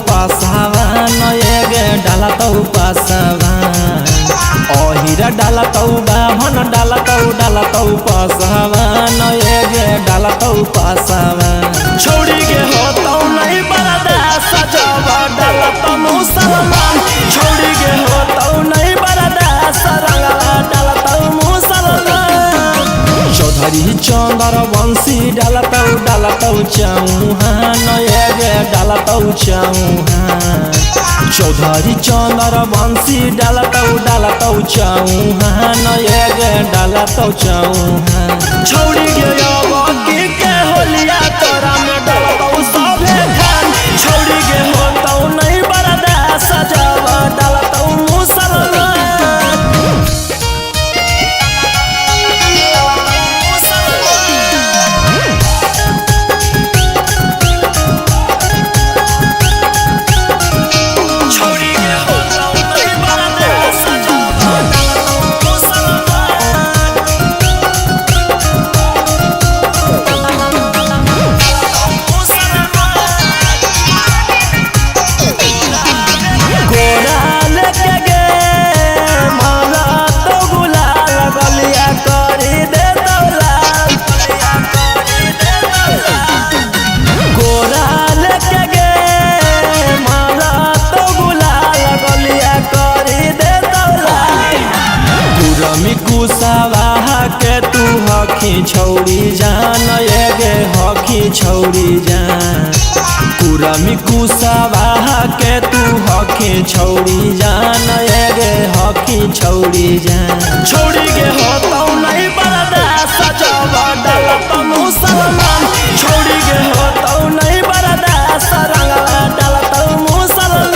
पासावान एगे डालतौ पासावान अहिरा डालतौ बाभन डालतौ पासावान एगे डालतौ पासावान छोड़ी के होतौ नहीं बरदा सजब डालत मुसलमान छोड़ी के होतौ नहीं बरदा सरंगला डालतौ मुसलमान चौधरी चंदर वंशी डालतौ चौहान एगे डालतौ चौहान चौधरी चंदर वंशी डालतौ चौहान एगे डालतौ चौहान छोड़ी के अबकी के होलिया तोरा में डालतौ सभे खान छोड़ी के होतौ नहीं बरदा सजब डालतौ मुसलमान कुसावाहा के तू हखी छौड़ी जान एगे हखी छौड़ी जान कुरमी कुसावाहा के तू हखी छौड़ी जान एगे हखी छौड़ी जान छोड़ी के होतौ नहीं बरदा सजब डालत मुसलमान छोड़ी के होतौ नहीं बरदा सरंगला डालतौ मुसलमान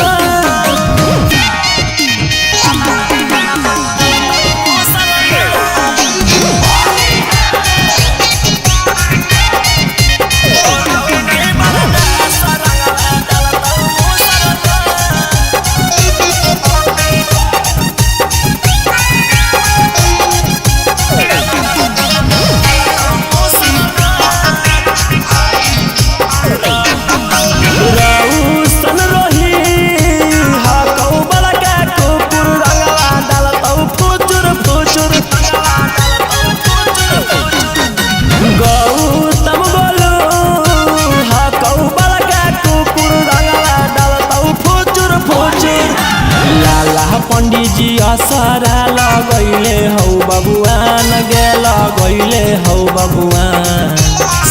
पंडित जी असरा लगैले हौ बबुआन गेल गैले हौ बबुआन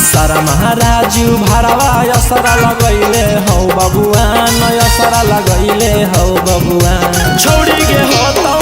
सारा महाराजू भरवा असरा लगैले हौ बबुआन असरा लगैले हौ बबुआन छोड़ी के होतौ